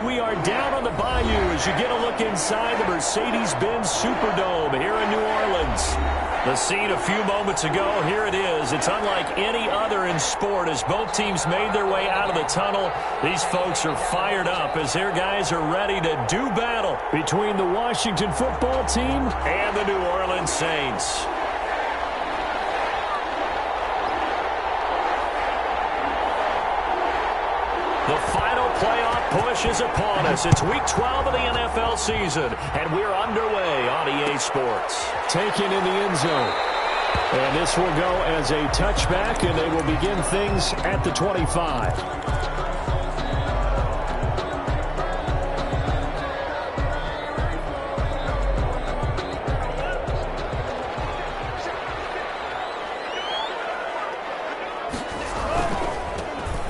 We are down on the bayou as you get a look inside the Mercedes-Benz Superdome here in New Orleans. The scene a few moments ago, here it is. It's unlike any other in sport as both teams made their way out of the tunnel. These folks are fired up as their guys are ready to do battle between the Washington football team and the New Orleans Saints. The final playoff push is upon us. It's week 12 of the NFL season, and we're underway on EA Sports. Taken in the end zone. And this will go as a touchback, and they will begin things at the 25.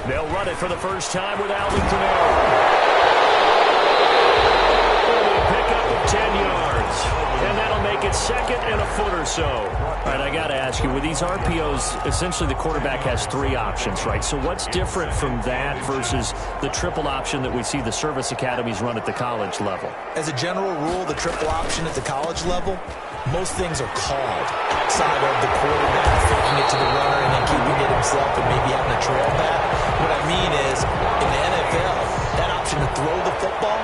They'll run it for the first time with Alvin Kamara. A pickup of 10 yards. And that'll make it second and a foot or so. All right, I got to ask you, with these RPOs, essentially the quarterback has three options, right? So what's different from that versus the triple option that we see the service academies run at the college level? As a general rule, the triple option at the college level, most things are called outside of the quarterback faking it to the runner and then keeping it himself and maybe having a trail back. What I mean is, in the NFL, that option to throw the football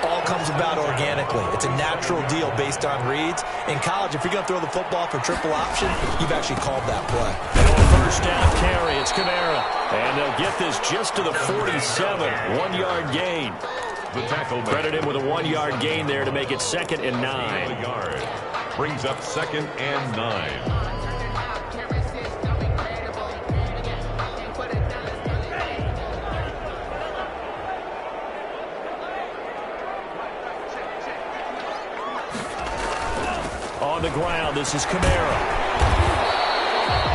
all comes about organically. It's a natural deal based on reads. In college, if you're going to throw the football for triple option, you've actually called that play. First down carry, it's Kamara. And they'll get this just to the 47, 1-yard gain. The tackle credit him with a 1-yard gain there to make it second and 9. Brings up second and 9. On the ground, this is Kamara.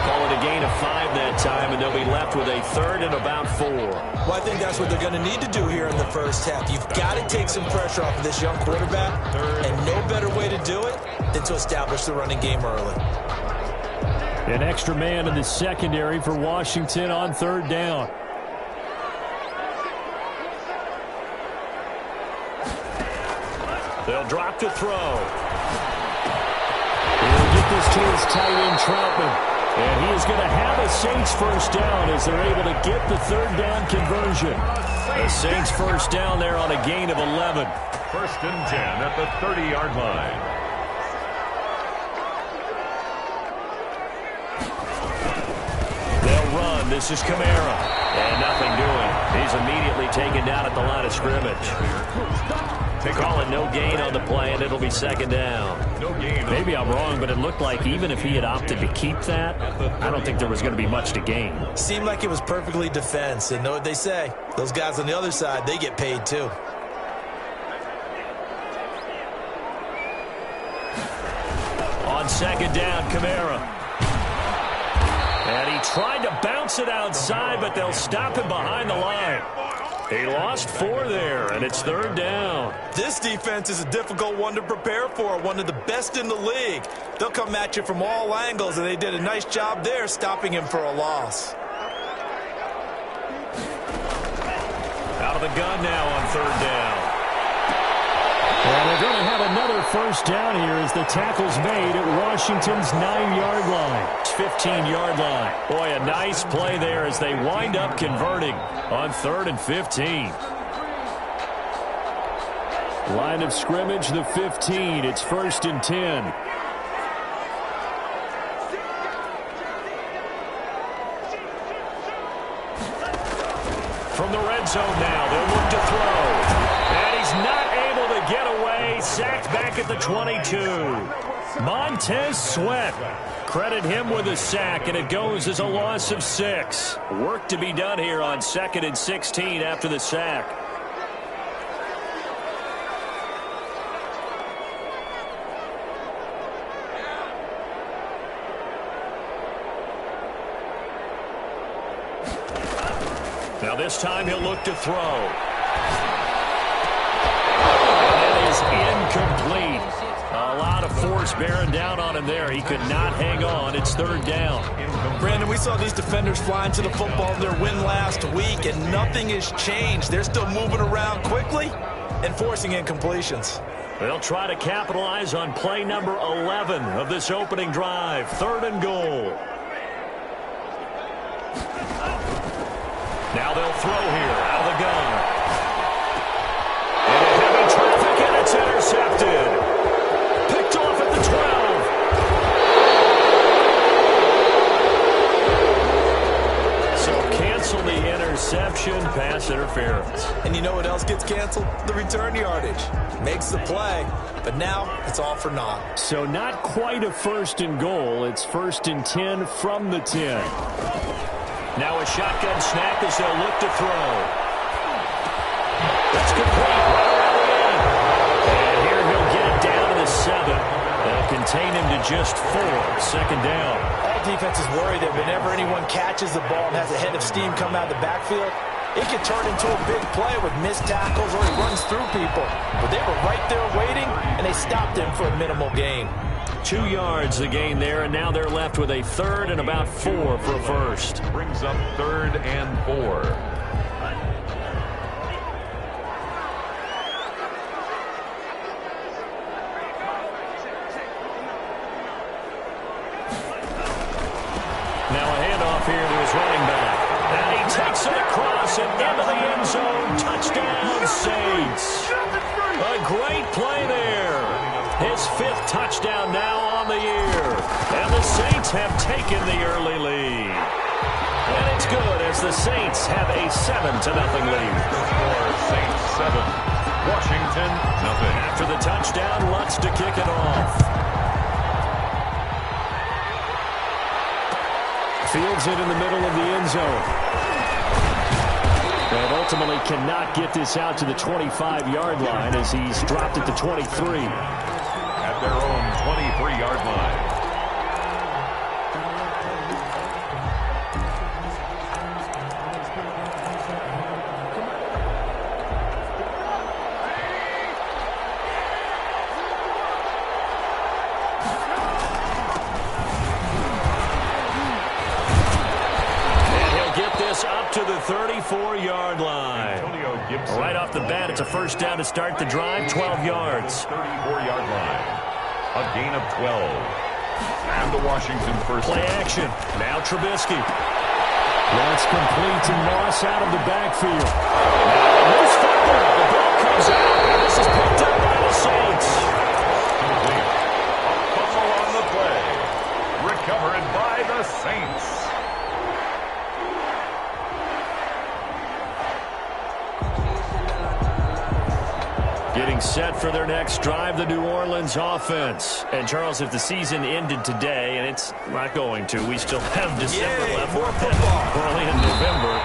Call it a gain of 5 that time, and they'll be left with a third and about 4. Well, I think that's what they're going to need to do here in the first half. You've got to take some pressure off of this young quarterback, and no better way to do it than to establish the running game early. An extra man in the secondary for Washington on third down. They'll drop to throw. He'll get this to his tight end, Troutman. And he is going to have a Saints first down as they're able to get the third down conversion. The Saints first down there on a gain of 11. First and 10 at the 30-yard line. They'll run. This is Kamara. And nothing doing. He's immediately taken down at the line of scrimmage. Call it no gain on the play, and it'll be second down. No gain. Maybe I'm wrong, but it looked like even if he had opted to keep that, I don't think there was going to be much to gain. Seemed like it was perfectly defense, and know what they say. Those guys on the other side, they get paid too. On second down, Kamara. And he tried to bounce it outside, but they'll stop him behind the line. He lost 4 there, and it's third down. This defense is a difficult one to prepare for, one of the best in the league. They'll come at you from all angles, and they did a nice job there stopping him for a loss. Out of the gun now on third down. And they're going to have another first down here as the tackle's made at Washington's 9-yard line. It's 15-yard line. Boy, a nice play there as they wind up converting on 3rd and 15. Line of scrimmage, the 15. It's 1st and 10. From the red zone now, they'll look to throw. And he's not able to get away. Sacked back at the 22. Montez Sweat. Credit him with a sack, and it goes as a loss of 6. Work to be done here on 2nd and 16 after the sack. Now this time he'll look to throw. And that is Incomplete. A lot of force bearing down on him there. He could not hang on. It's third down. Brandon, we saw these defenders flying to the football in their win last week, and nothing has changed. They're still moving around quickly and forcing incompletions. They'll try to capitalize on play number 11 of this opening drive. Third and goal. Now they'll throw here out of the gun. Into heavy traffic, and it's intercepted. Picked off at the 12. So cancel the interception, pass interference. And you know what else gets canceled? The return yardage. Makes the play, but now it's all for naught. So not quite a first and goal. It's first and 10 from the 10. Now a shotgun snap as they'll look to throw. That's complete right around the end. And here he'll get it down to the 7. They'll contain him to just 4. Second down. All defenses worry that whenever anyone catches the ball and has a head of steam come out of the backfield, it can turn into a big play with missed tackles or he runs through people. But they were right there waiting, and they stopped him for a minimal gain. 2 yards the gain there, and now they're left with a third and about 4 for a first. Brings up third and 4. Now a handoff here to his running back. And he takes it across and into the end zone. Touchdown, Saints. A great play there. His 5th touchdown now on the year. And the Saints have taken the early lead. And it's good as the Saints have a 7-0 lead. Score Saints 7, Washington 0. After the touchdown, Lutz to kick it off. Fields it in the middle of the end zone. And ultimately cannot get this out to the 25-yard line as he's dropped it to 23. At their own 23-yard line. Up to the 34-yard line. Right off the bat, it's a first down to start the drive, 12 yards. 34-yard line. A gain of 12. And the Washington first. Play action. Now Trubisky. That's complete to Moss out of the backfield. Now loose football. The ball comes out. And this is picked up by the Saints. Complete. A fumble on the play. Recovered by the Saints. Getting set for their next drive, the New Orleans offense. And, Charles, if the season ended today, and it's not going to, we still have December left. More football. Early in November.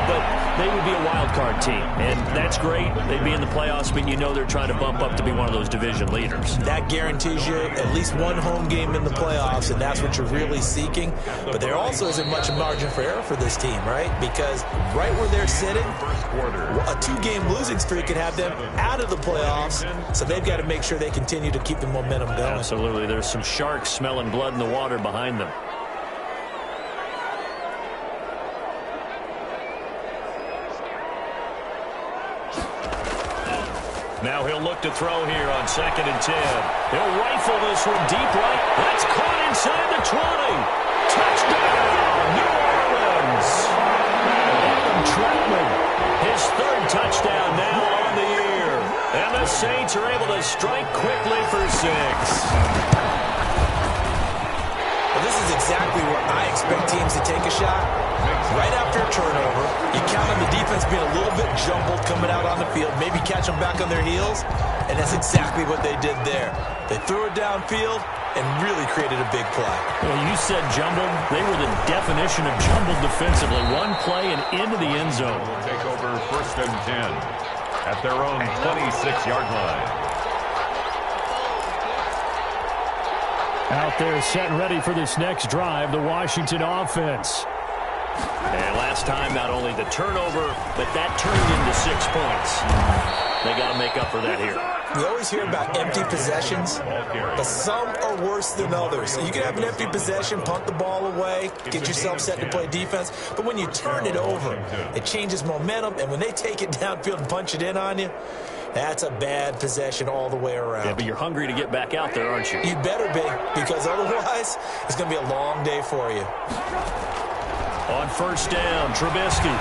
But they would be a wild card team. And that's great. They'd be in the playoffs, but you know they're trying to bump up to be one of those division leaders. That guarantees you at least one home game in the playoffs, and that's what you're really seeking. But there also isn't much margin for error for this team, right? Because right where they're sitting, a 2-game losing streak could have them out of the playoffs, so they've got to make sure they continue to keep the momentum going. Absolutely. There's some sharks smelling blood in the water behind them. Now he'll look to throw here on 2nd and 10. He'll rifle this one deep right. That's caught inside the 20. Touchdown, New Orleans. Adam Troutman, his 3rd touchdown now on the year. And the Saints are able to strike quickly for 6. Well, this is exactly where I expect teams to take a shot. Right after a turnover, you count on the defense being a little bit jumbled coming out on the field, maybe catch them back on their heels, and that's exactly what they did there. They threw it downfield and really created a big play. Well, you said jumbled. They were the definition of jumbled defensively. One play and into the end zone. Will take over 1st and 10 at their own 26-yard line. Out there set and ready for this next drive, the Washington offense. And last time, not only the turnover, but that turned into 6 points. They got to make up for that here. We always hear about empty possessions, but some are worse than others. You can have an empty possession, punt the ball away, get yourself set to play defense, but when you turn it over, it changes momentum, and when they take it downfield and punch it in on you, that's a bad possession all the way around. Yeah, but you're hungry to get back out there, aren't you? You better be, because otherwise, it's going to be a long day for you. On first down, Trubisky.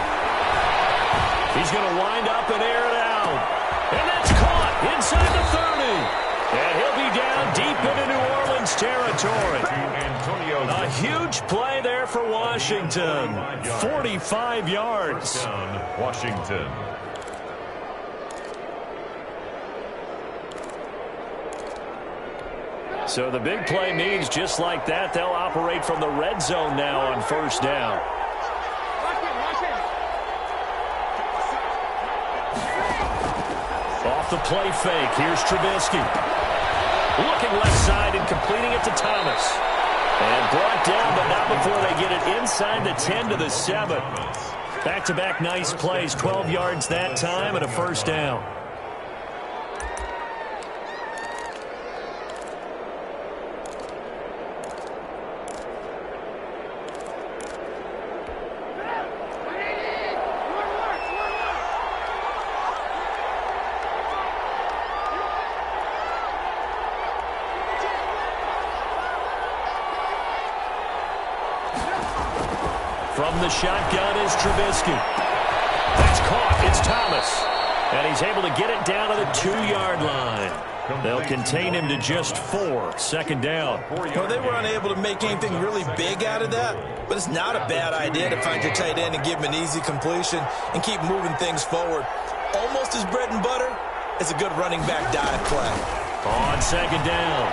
He's going to wind up and air it out. And that's caught inside the 30. And he'll be down deep into New Orleans territory. A huge play there for Washington. 45 yards. Washington. So the big play means just like that, they'll operate from the red zone now on first down. Off the play fake, here's Trubisky. Looking left side and completing it to Thomas. And brought down, but not before they get it inside the 10 to the 7. Back-to-back nice plays, 12 yards that time and a first down. From the shotgun is Trubisky. That's caught. It's Thomas. And he's able to get it down to the 2-yard line. They'll contain him to just 4. Second down. Well, they were unable to make anything really big out of that, but it's not a bad idea to find your tight end and give him an easy completion and keep moving things forward. Almost as bread and butter as a good running back dive play. On second down,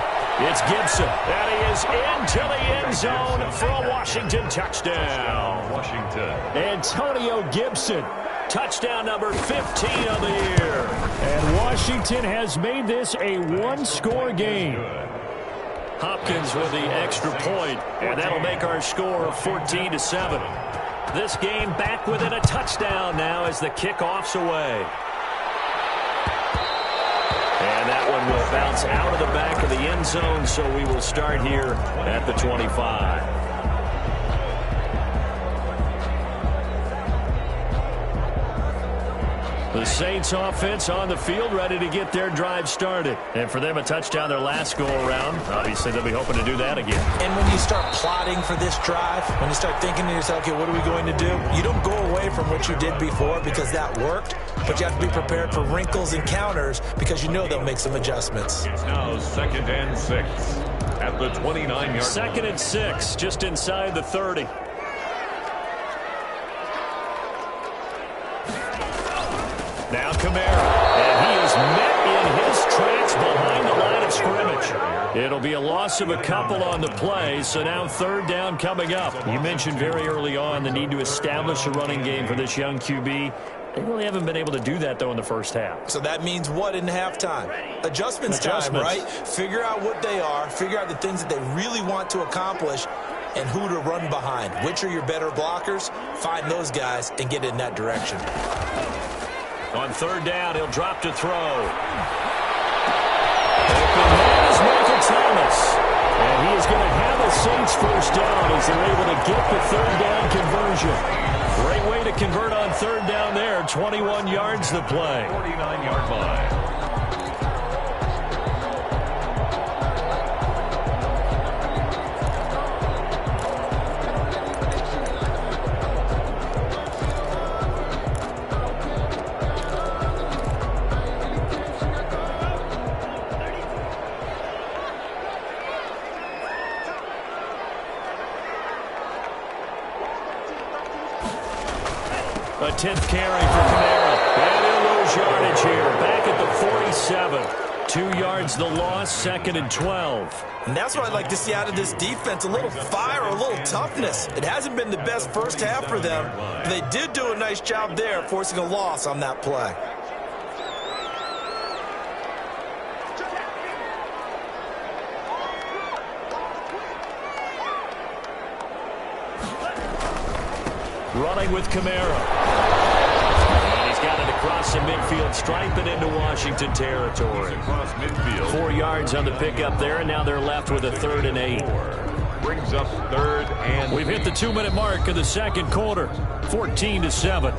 it's Gibson. And he is into the end zone for a Washington touchdown. Washington. Antonio Gibson. Touchdown number 15 of the year. And Washington has made this a one-score game. Hopkins with the extra point, and that'll make our score 14-7. This game back within a touchdown now as the kickoff's away. And that one will bounce out of the back of the end zone, so we will start here at the 25. The Saints offense on the field, ready to get their drive started. And for them, a touchdown their last go-around. Obviously, they'll be hoping to do that again. And when you start plotting for this drive, when you start thinking to yourself, okay, what are we going to do? You don't go away from what you did before because that worked, but you have to be prepared for wrinkles and counters because you know they'll make some adjustments. It's now 2nd and 6 at the 29-yard line. 2nd and 6, just inside the 30. Now Kamara, and he is met in his tracks behind the line of scrimmage. It'll be a loss of a couple on the play, so now 3rd down coming up. You mentioned very early on the need to establish a running game for this young QB. They really haven't been able to do that, though, in the first half. So that means what in halftime? Adjustments time, right? Figure out what they are, figure out the things that they really want to accomplish, and who to run behind. Which are your better blockers? Find those guys and get in that direction. On 3rd down, he'll drop to throw. Open man is Michael Thomas. And he is going to have a Saints first down as they're able to get the 3rd down conversion. Great way to convert on 3rd down there. 21 yards the play. 49-yard line. A 10th carry for Kamara. And he'll lose yardage here. Back at the 47. 2 yards the loss, 2nd and 12. And that's what I'd like to see out of this defense. A little fire, a little toughness. It hasn't been the best first half for them. But they did do a nice job there, forcing a loss on that play. Running with Kamara. And he's got it across the midfield stripe and into Washington territory. Across midfield. 4 yards on the pickup there, and now they're left with a 3rd and 8. Brings up 3rd and We've hit the 2-minute mark of the second quarter, 14-7.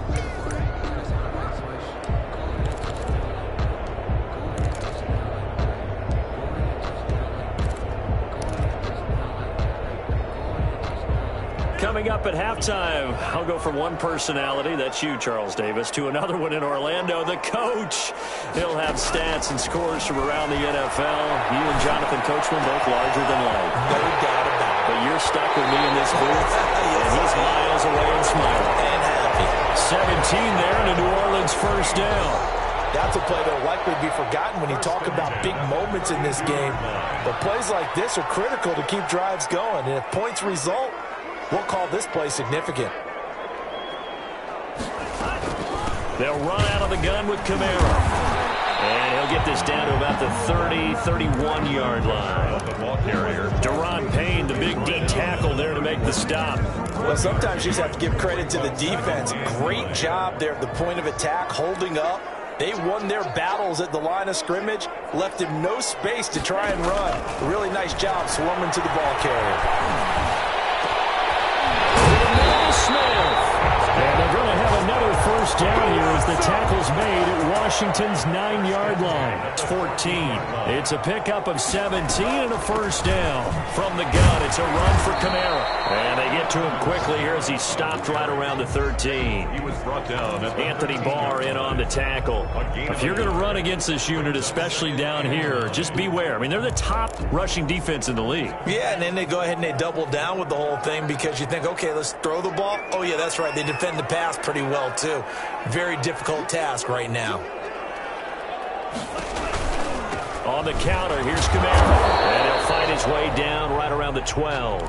Coming up at halftime, I'll go from one personality, that's you, Charles Davis, to another one in Orlando, the coach. He'll have stats and scores from around the NFL. You and Jonathan Coachman both larger than life. No doubt about it. But you're stuck with me in this booth, and he's miles away and smiling. And happy. 17 there and a New Orleans first down. That's a play that will likely be forgotten when you talk about big moments in this game. But plays like this are critical to keep drives going. And if points result, we'll call this play significant. They'll run out of the gun with Kamara. And he'll get this down to about the 30, 31-yard line. the ball carrier. Deron Payne, the big D tackle there to make the stop. Well, sometimes you just have to give credit to the defense. Great job there at the point of attack, holding up. They won their battles at the line of scrimmage, left him no space to try and run. A really nice job swarming to the ball carrier. And they're going to have another first down here as the tackle's made at Washington's 9-yard line. It's 14. It's a pickup of 17 and a first down. From the gun, it's a run for Kamara. And they get to him quickly here as he stopped right around the 13. He was brought down. Anthony Barr in on the tackle. If you're going to run against this unit, especially down here, just beware. I mean, they're the top rushing defense in the league. Yeah, and then they go ahead and they double down with the whole thing because you think, okay, let's throw the ball. Oh, yeah, that's right. They defend the pass pretty well, too. Very difficult task right now. On the counter, here's Kamara. And he'll fight his way down right around the 12.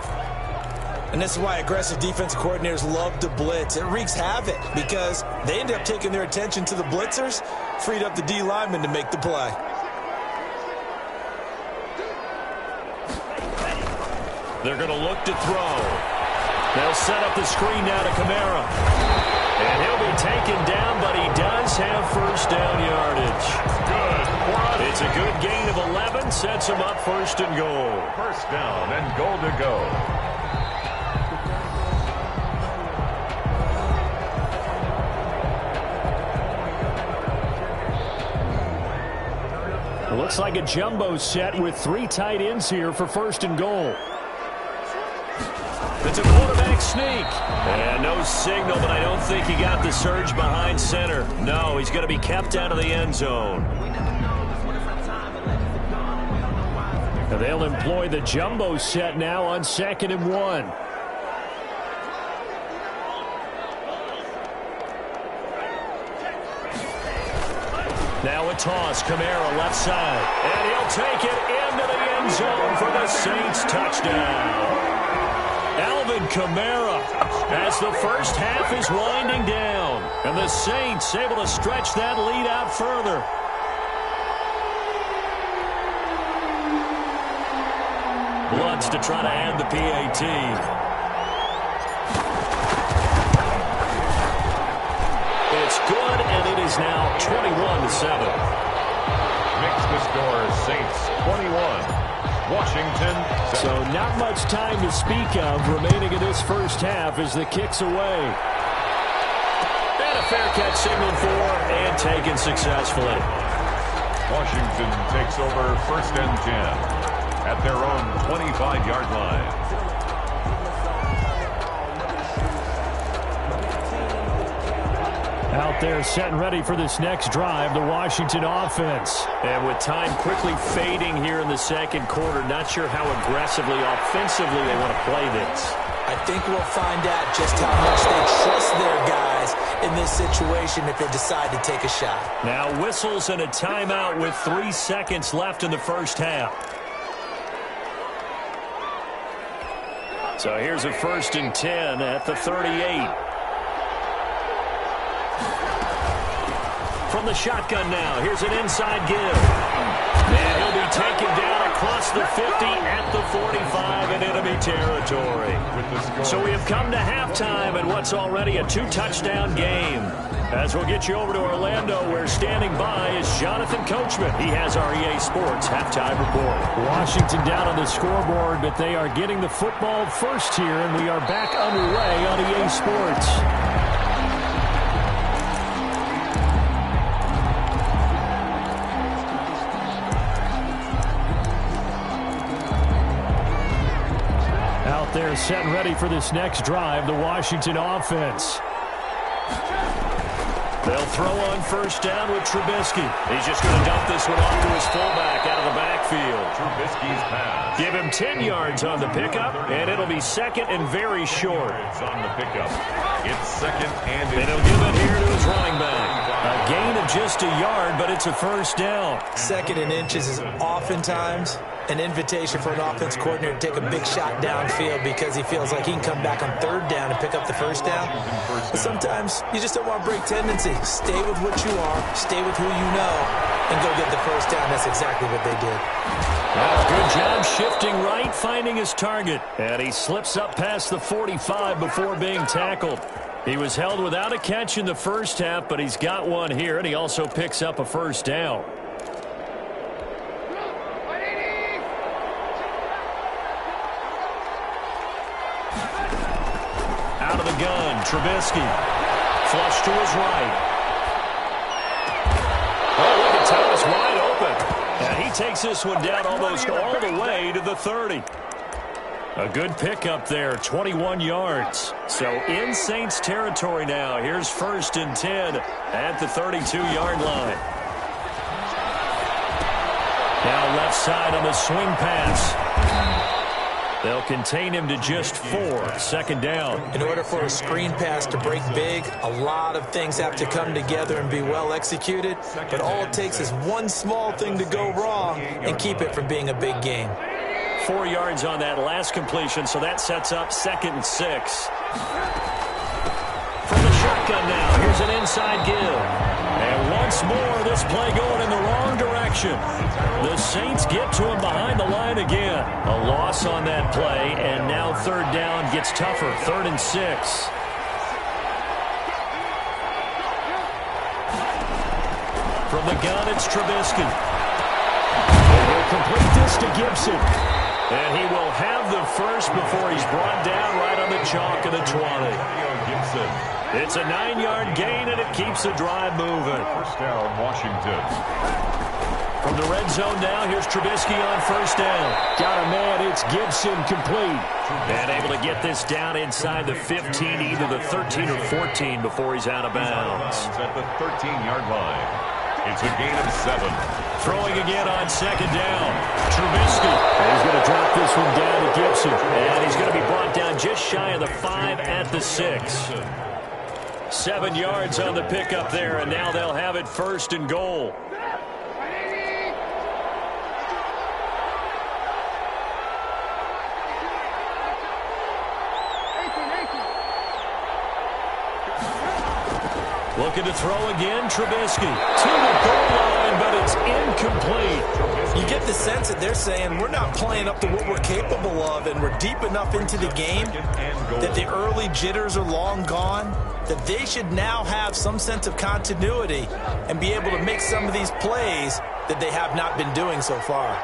And this is why aggressive defensive coordinators love to blitz. It wreaks havoc because they end up taking their attention to the blitzers, freed up the D lineman to make the play. They're going to look to throw. They'll set up the screen now to Kamara. And he'll be taken down, but he does have first down yardage. Good. It's a good gain of 11, sets him up first and goal. First down and goal to go. It looks like a jumbo set with 3 tight ends here for first and goal. It's a quarterback sneak. And no signal, but I don't think he got the surge behind center. No, he's going to be kept out of the end zone. And they'll employ the jumbo set now on 2nd and 1. Now a toss, Kamara left side. And he'll take it into the end zone for the Saints touchdown. Alvin Kamara as the first half is winding down. And the Saints able to stretch that lead out further. Bloods to try to add the PAT. It's good, and it is now 21-7. Makes the score Saints 21. Washington 7. So not much time to speak of remaining in this first half as the kick's away. And a fair catch signaled for and taken successfully. Washington takes over first and 10 at their own 25-yard line. Out there set and ready for this next drive, the Washington offense. And with time quickly fading here in the second quarter, not sure how aggressively, offensively they want to play this. I think we'll find out just how much they trust their guys in this situation if they decide to take a shot. Now whistles and a timeout with 3 seconds left in the first half. So here's a 1st and 10 at the 38. From the shotgun now, here's an inside give. And he'll be taken down across the 50 at the 45 in enemy territory. So we have come to halftime in what's already a 2-touchdown game. As we'll get you over to Orlando, where standing by is Jonathan Coachman. He has our EA Sports halftime report. Washington down on the scoreboard, but they are getting the football first here, and we are back underway on EA Sports. Out there set and ready for this next drive, the Washington offense. They'll throw on first down with Trubisky. He's just going to dump this one off to his fullback out of the backfield. Trubisky's pass. Give him 10 yards on the pickup, and it'll be second and very short. It's on the pickup. It's second and And he'll give it here to his running back. A gain of just a yard, but it's a first down. Second and inches is oftentimes an invitation for an offense coordinator to take a big shot downfield because he feels like he can come back on third down and pick up the first down. But sometimes you just don't want to break tendency. Stay with what you are, stay with who you know, and go get the first down. That's exactly what they did. Good job shifting right, finding his target. And he slips up past the 45 before being tackled. He was held without a catch in the first half, but he's got one here, and he also picks up a first down. Out of the gun, Trubisky. Flush to his right. Oh, look at Thomas wide open. And he takes this one down almost all the way to the 30. A good pickup there, 21 yards. So in Saints territory now. Here's first and 10 at the 32-yard line. Now left side on the swing pass. They'll contain him to just 4. Second down. In order for a screen pass to break big, a lot of things have to come together and be well executed. But all it takes is one small thing to go wrong and keep it from being a big game. 4 yards on that last completion, so that sets up second and 6. From the shotgun now, here's an inside give. And once more, this play going in the wrong direction. The Saints get to him behind the line again. A loss on that play, and now third down gets tougher. 3rd and 6. From the gun, it's Trubisky. They will complete this to Gibson. And he will have the first before he's brought down right on the chalk of the 20. It's a 9-yard gain, and it keeps the drive moving. First down, Washington. From the red zone now, here's Trubisky on first down. Got a man, it's Gibson, complete. And able to get this down inside the 15, either the 13 or 14 before he's out of bounds. At the 13-yard line. It's a gain of 7. Throwing again on second down. Trubisky. And he's going to drop this one down to Gibson. And he's going to be brought down just shy of the 5 at the 6. 7 yards on the pickup there, and now they'll have it first and goal. Looking to throw again, Trubisky. To the goal line, but it's incomplete. You get the sense that they're saying we're not playing up to what we're capable of, and we're deep enough into the game that the early jitters are long gone, that they should now have some sense of continuity and be able to make some of these plays that they have not been doing so far.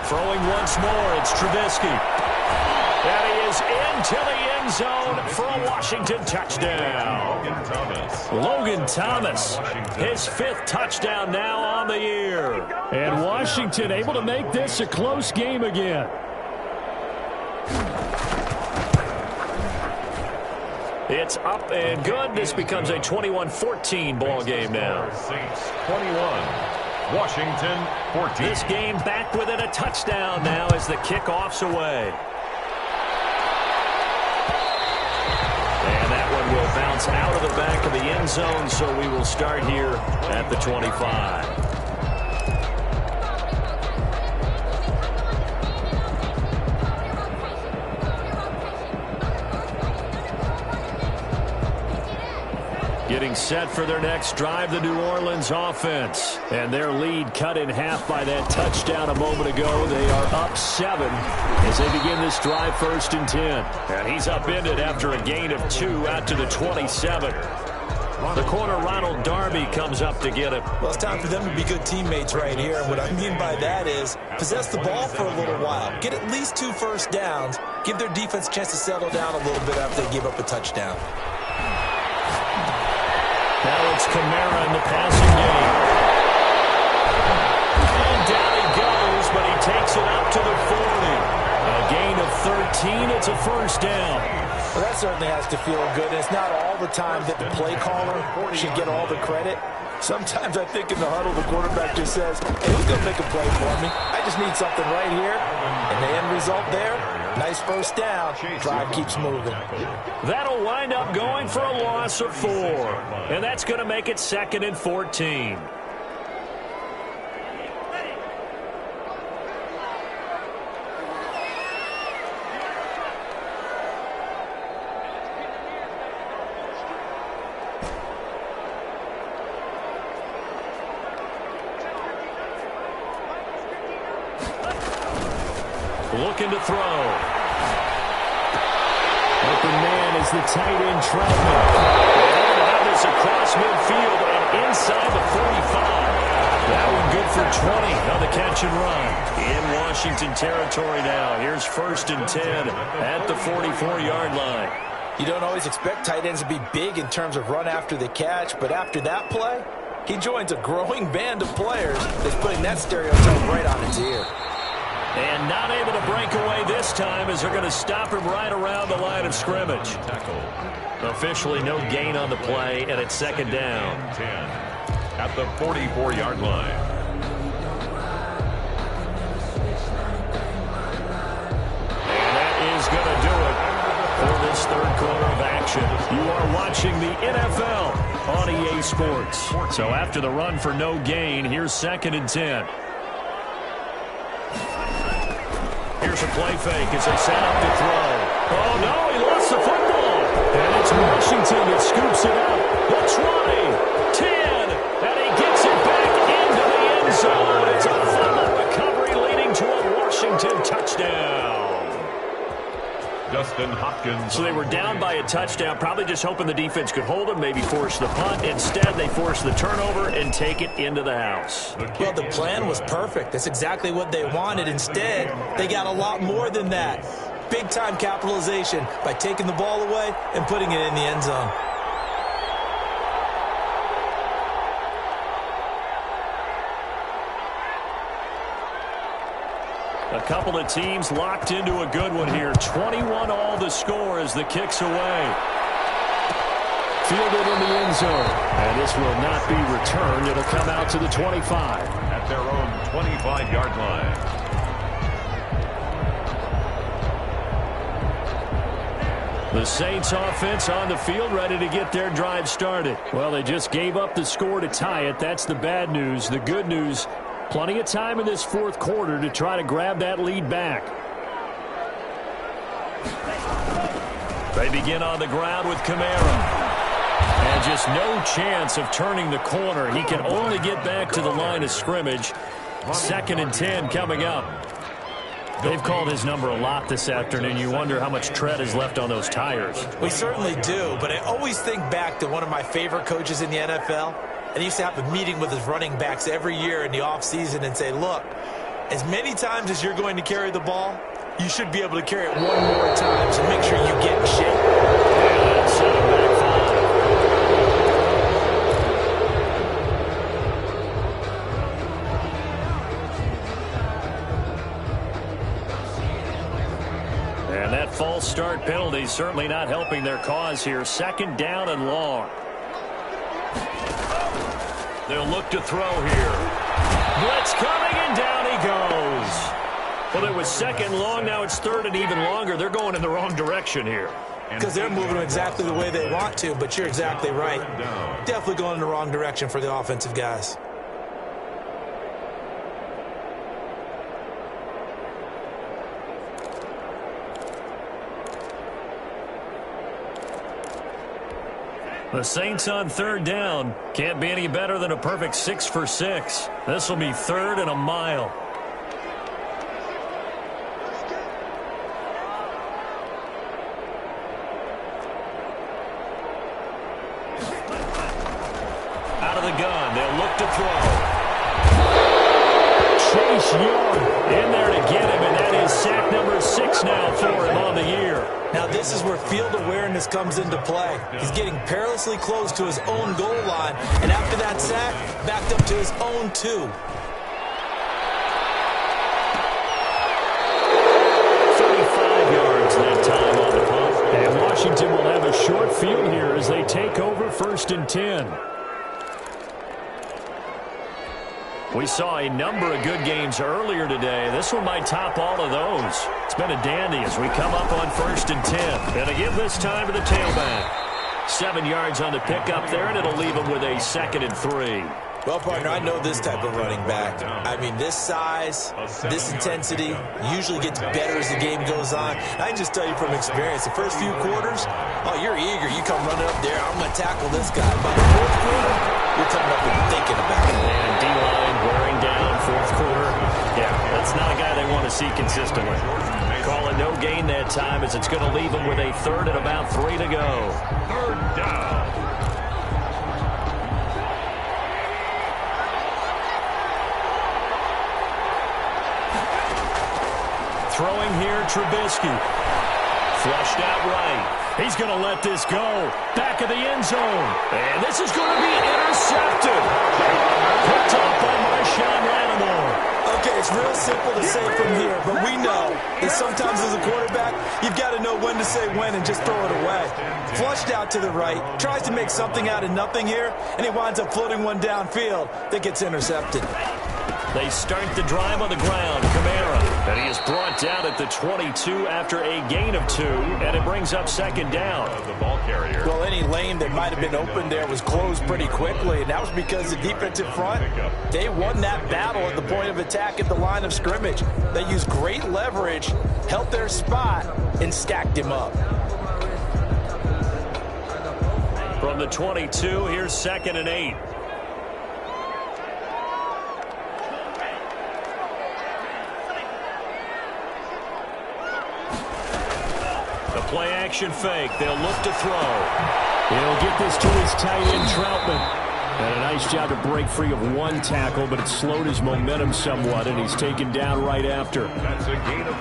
Throwing once more, it's Trubisky. And he is into the end zone for a Washington touchdown. Logan Thomas, his 5th touchdown now on the year. And Washington able to make this a close game again. It's up and good. This becomes a 21-14 ball game now. Saints 21, Washington 14. This game back within a touchdown now as the kickoff's away. And that one will bounce out of the back of the end zone, so we will start here at the 25. Getting set for their next drive, the New Orleans offense. And their lead cut in half by that touchdown a moment ago. They are up 7 as they begin this drive 1st and 10. And he's upended after a gain of 2 out to the 27. The corner, Ronald Darby, comes up to get it. Well, it's time for them to be good teammates right here. And what I mean by that is possess the ball for a little while. Get at least 2 first downs. Give their defense a chance to settle down a little bit after they give up a touchdown. Now it's Kamara in the passing game. And down he goes, but he takes it up to the 40. A gain of 13. It's a first down. Well, that certainly has to feel good. And it's not all the time that the play caller should get all the credit. Sometimes I think in the huddle, the quarterback just says, hey, who's going to make a play for me? I just need something right here. And the end result there, nice first down. Drive keeps moving. That'll wind up going for a loss of 4. And that's going to make it 2nd and 14. Looking to throw. Open man is the tight end, Troutman. And that is across midfield and inside the 45. That one good for 20 on the catch and run. In Washington territory now. Here's 1st and 10 at the 44-yard line. You don't always expect tight ends to be big in terms of run after the catch, but after that play, he joins a growing band of players that's putting that stereotype right on its ear. And not able to break away this time as they're going to stop him right around the line of scrimmage. Officially no gain on the play, and it's 2nd down. 10 at the 44-yard line. And that is going to do it for this 3rd quarter of action. You are watching the NFL on EA Sports. So after the run for no gain, here's 2nd and 10. Here's a play fake as they set up to throw. Oh, no, he lost the football. And it's Washington that scoops it up. The 20, 10, and he gets it back into the end zone. It's a fumble recovery leading to a Washington touchdown. Dustin Hopkins. So they were down by a touchdown, probably just hoping the defense could hold them, maybe force the punt. Instead, they force the turnover and take it into the house. Well, the plan was perfect. That's exactly what they wanted. Instead, they got a lot more than that. Big-time capitalization by taking the ball away and putting it in the end zone. A couple of teams locked into a good one here. 21 all the score as the kick's away. Fielded in the end zone. And this will not be returned. It'll come out to the 25. At their own 25-yard line. The Saints offense on the field ready to get their drive started. Well, they just gave up the score to tie it. That's the bad news. The good news, plenty of time in this 4th quarter to try to grab that lead back. They begin on the ground with Kamara. And just no chance of turning the corner. He can only get back to the line of scrimmage. 2nd and 10 coming up. They've called his number a lot this afternoon. You wonder how much tread is left on those tires. We certainly do, but I always think back to one of my favorite coaches in the NFL. And he used to have a meeting with his running backs every year in the offseason and say, look, as many times as you're going to carry the ball, you should be able to carry it one more time, so make sure you get in shape. And set him back 5. And that false start penalty certainly not helping their cause here. 2nd down and long. They'll look to throw here. Blitz coming, and down he goes. Well, it was 2nd long. Now it's 3rd and even longer. They're going in the wrong direction here. Because they're moving exactly the way they want to, but you're exactly right. Definitely going in the wrong direction for the offensive guys. The Saints on third down. Can't be any better than a perfect 6 for 6. This will be 3rd and a mile. Out of the gun, they'll look to throw. Chase Young in there to get him, and that is sack number 6 now for him on the year. Now this is where field awareness comes into play. He's getting perilously close to his own goal line, and after that sack, backed up to his own 2. 35 yards that time on the punt. And Washington will have a short field here as they take over 1st and 10. We saw a number of good games earlier today. This one might top all of those. It's been a dandy as we come up on 1st and 10. And to give this time to the tailback. 7 yards on the pickup there, and it'll leave him with a 2nd and 3. Well, partner, I know this type of running back. I mean, this size, this intensity usually gets better as the game goes on. I can just tell you from experience, the first few quarters, oh, you're eager. You come running up there, I'm going to tackle this guy. By the 4th quarter, you're coming up and thinking about it. And D-line wearing down 4th quarter. Yeah, that's not a guy they want to see consistently. Calling no gain that time as it's going to leave him with a 3rd and about 3 to go. 3rd down. Throwing here, Trubisky. Flushed out right. He's going to let this go. Back of the end zone. And this is going to be intercepted. Picked off by Marshawn Lattimore. Okay, it's real simple to say from here, but we know that sometimes as a quarterback, you've got to know when to say when and just throw it away. Flushed out to the right, tries to make something out of nothing here, and he winds up floating one downfield that gets intercepted. They start the drive on the ground. Kamara. And he is brought down at the 22 after a gain of 2, and it brings up 2nd down. The ball carrier. Well, any lane that might have been open there was closed pretty quickly, and that was because the defensive front, they won that battle at the point of attack at the line of scrimmage. They used great leverage, held their spot, and stacked him up. From the 22, here's 2nd and 8. Play action fake. They'll look to throw. He'll get this to his tight end, Troutman. And a nice job to break free of 1 tackle, but it slowed his momentum somewhat, and he's taken down right after.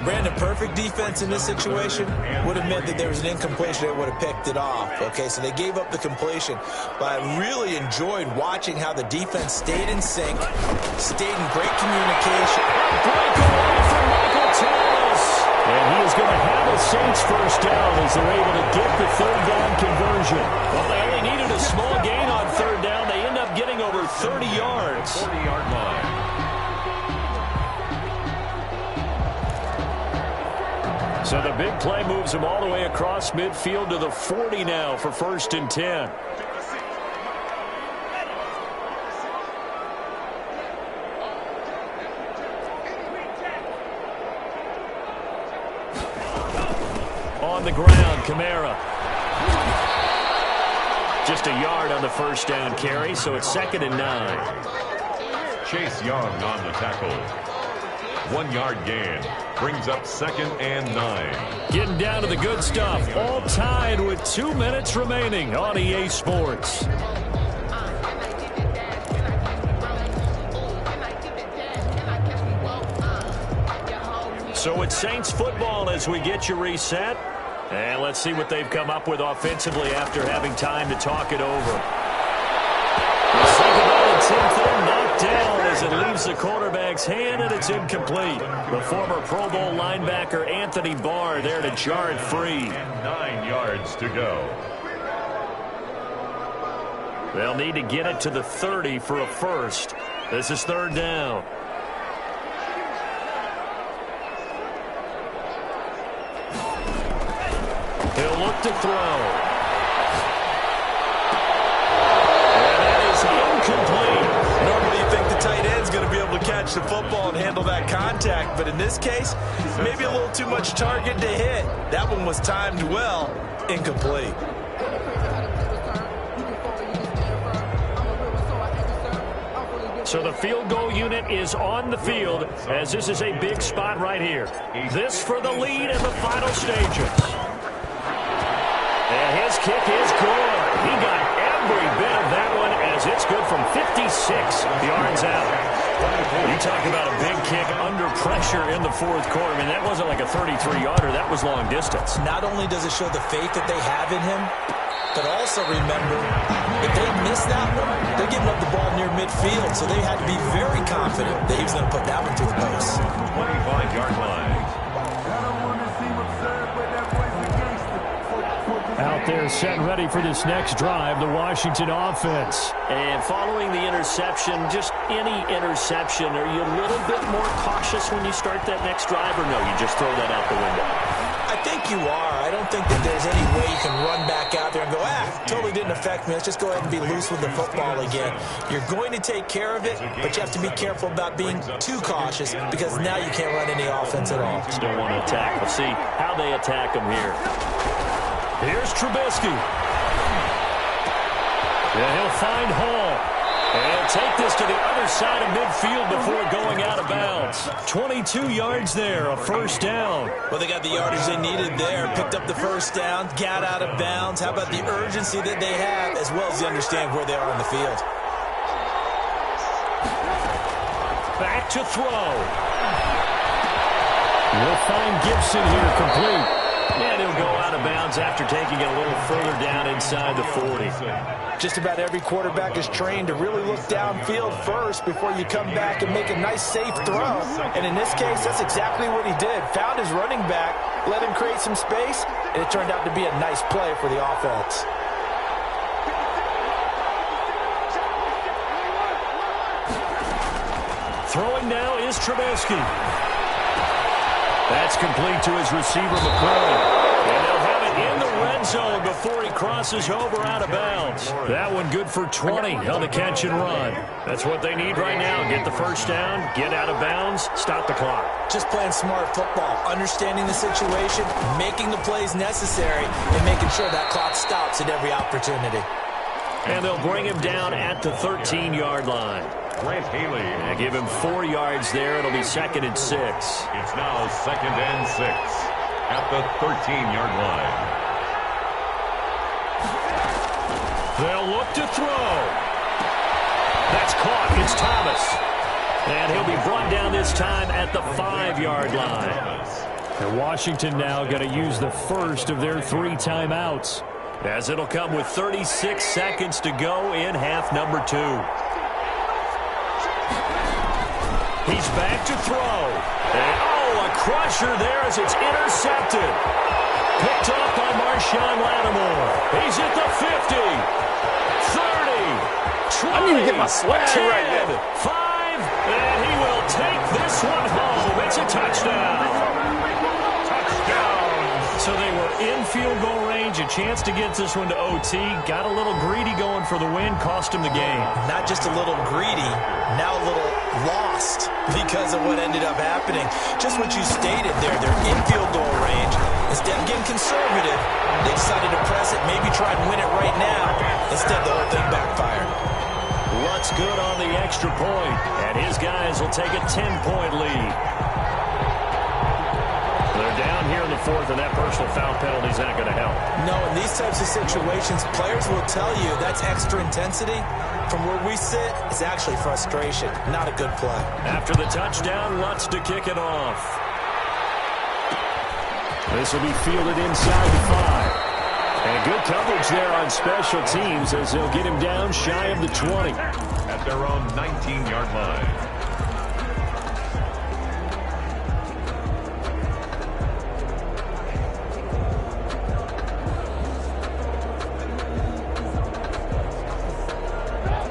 Brandon, perfect defense in this situation would have meant that there was an incompletion that would have picked it off. Okay, so they gave up the completion. But I really enjoyed watching how the defense stayed in sync, stayed in great communication. Breakaway from Michael Thomas. And he is going to have a Saints 1st down as they're able to get the 3rd down conversion. Well, they only needed a small gain on 3rd down. They end up getting over 30 yards. 40-yard line. So the big play moves him all the way across midfield to the 40 now for 1st and 10. On the ground, Kamara. Just a yard on the 1st down carry, so it's 2nd and 9. Chase Young on the tackle. 1-yard gain. Brings up 2nd and 9. Getting down to the good stuff. All tied with 2 minutes remaining on EA Sports. So it's Saints football as we get you reset. And let's see what they've come up with offensively after having time to talk it over. The second ball attempt there knocked down as it leaves the quarterback's hand, and it's incomplete. The former Pro Bowl linebacker Anthony Barr there to jar it free. And 9 yards to go. They'll need to get it to the 30 for a first. This is 3rd down. He'll look to throw. And that is incomplete. Normally you think the tight end's going to be able to catch the football and handle that contact, but in this case, maybe a little too much target to hit. That one was timed well, incomplete. So the field goal unit is on the field as this is a big spot right here. This for the lead in the final stages. And his kick is good. He got every bit of that one as it's good from 56 yards out. You talk about a big kick under pressure in the fourth quarter. I mean, that wasn't like a 33-yarder. That was long distance. Not only does it show the faith that they have in him, but also remember, if they miss that one, they're giving up the ball near midfield, so they had to be very confident that he was going to put that one through the post. 25-yard line. Out there set and ready for this next drive, the Washington offense. And following the interception, just any interception, are you a little bit more cautious when you start that next drive, or no, you just throw that out the window? I think you are. I don't think that there's any way you can run back out there and go, totally didn't affect me. Let's just go ahead and be loose with the football again. You're going to take care of it, but you have to be careful about being too cautious because now you can't run any offense at all. Still want to attack. We'll see how they attack him here. Here's Trubisky. Yeah, he'll find Hall. And he'll take this to the other side of midfield before going out of bounds. 22 yards there, a first down. Well, they got the yardage they needed there, picked up the first down, got out of bounds. How about the urgency that they have, as well as they understand where they are on the field? Back to throw. We'll find Gibson here complete. And he'll go out of bounds after taking it a little further down inside the 40. Just about every quarterback is trained to really look downfield first before you come back and make a nice, safe throw. And in this case, that's exactly what he did. Found his running back, let him create some space, and it turned out to be a nice play for the offense. Throwing now is Trubisky. That's complete to his receiver, McCoy. And they'll have it in the red zone before he crosses over out of bounds. That one good for 20 on the catch and run. That's what they need right now. Get the first down, get out of bounds, stop the clock. Just playing smart football, understanding the situation, making the plays necessary, and making sure that clock stops at every opportunity. And they'll bring him down at the 13-yard line. Grant Haley. And give him 4 yards there. It'll be 2nd and 6. It's now 2nd and 6 at the 13-yard line. They'll look to throw. That's caught. It's Thomas. And he'll be brought down this time at the 5-yard line. And Washington now going to use the first of their 3 timeouts. As it'll come with 36 seconds to go in half number 2. He's back to throw. And, a crusher there as it's intercepted. Picked up by Marshawn Lattimore. He's at the 50. 30. 20. I need to get my swag right there. 5. And he will take this one home. It's a touchdown. So they were in field goal range, a chance to get this one to OT. Got a little greedy going for the win, cost him the game. Not just a little greedy, now a little lost because of what ended up happening. Just what you stated there, they're in field goal range. Instead of getting conservative, they decided to press it, maybe try and win it right now. Instead, the whole thing backfired. What's good on the extra point, and his guys will take a 10-point lead. They're down here in the 4th, and that personal foul penalty is not going to help. No, in these types of situations, players will tell you that's extra intensity. From where we sit, it's actually frustration. Not a good play. After the touchdown, Lutz to kick it off. This will be fielded inside the 5. And good coverage there on special teams as they'll get him down shy of the 20. At their own 19-yard line.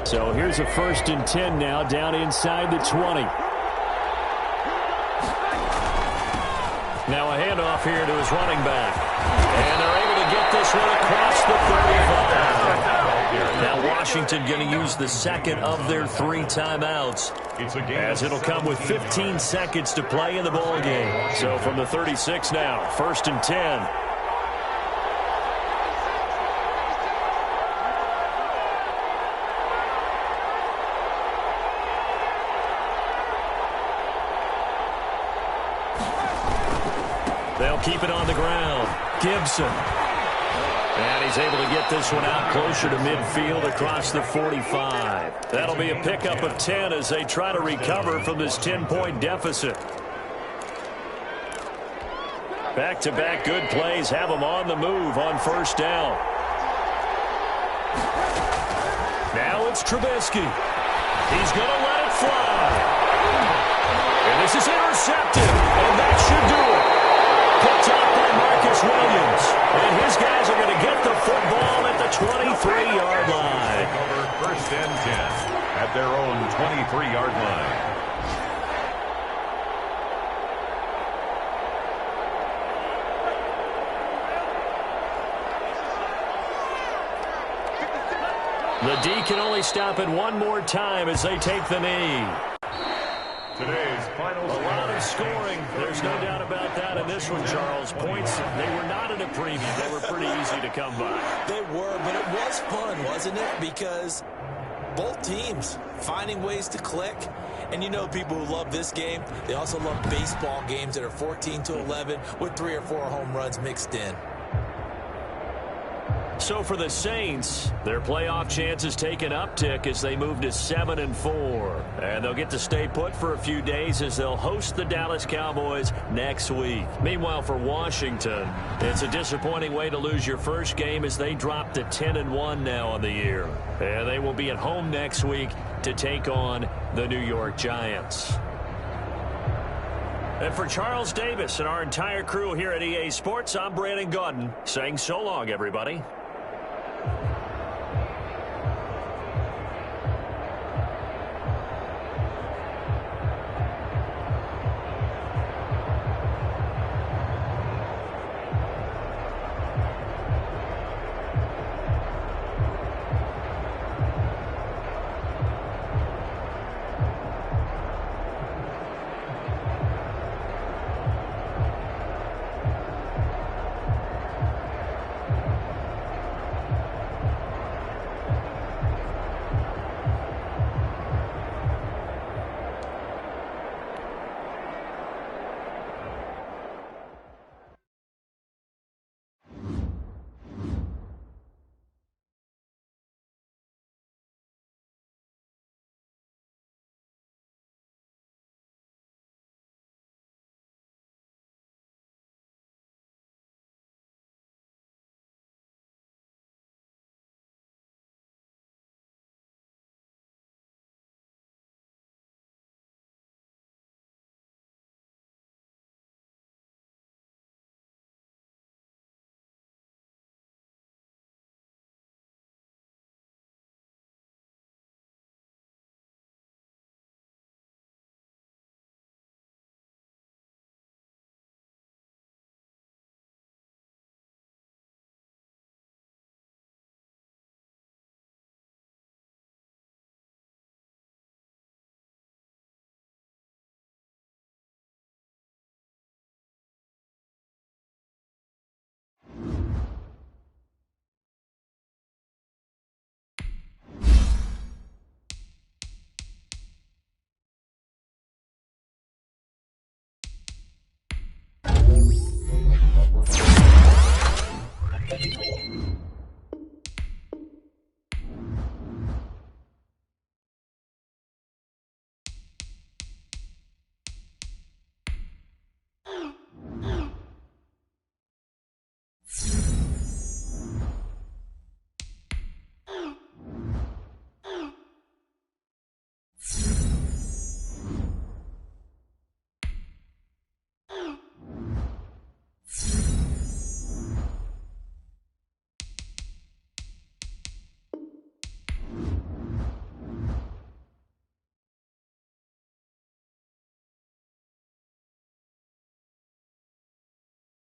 So here's a 1st and 10 now, down inside the 20. Now a handoff here to his running back. And they're able to get this one across the 35. Now Washington going to use the 2nd of their 3 timeouts. As it'll come with 15 seconds to play in the ball game. So from the 36 now, 1st and 10. keep it on the ground. Gibson. And he's able to get this one out closer to midfield across the 45. That'll be a pickup of 10 as they try to recover from this 10-point deficit. Back-to-back good plays have them on the move on first down. Now it's Trubisky. He's going to let it fly. And this is intercepted. And that should do it. Picked up by Marcus Williams. And his guys are going to get the football at the 23-yard line. First and 10 at their own 23-yard line. The D can only stop it one more time as they take the knee. Today's final A lot of scoring. There's no doubt about that in this one, Charles. Points, they were not in a preview. They were pretty easy to come by. They were, but it was fun, wasn't it? Because both teams finding ways to click. And you know people who love this game, they also love baseball games that are 14-11 with 3 or 4 home runs mixed in. So for the Saints, their playoff chances take an uptick as they move to 7-4. And they'll get to stay put for a few days as they'll host the Dallas Cowboys next week. Meanwhile, for Washington, it's a disappointing way to lose your first game as they drop to 10-1 now on the year. And they will be at home next week to take on the New York Giants. And for Charles Davis and our entire crew here at EA Sports, I'm Brandon Gaudin saying so long, everybody.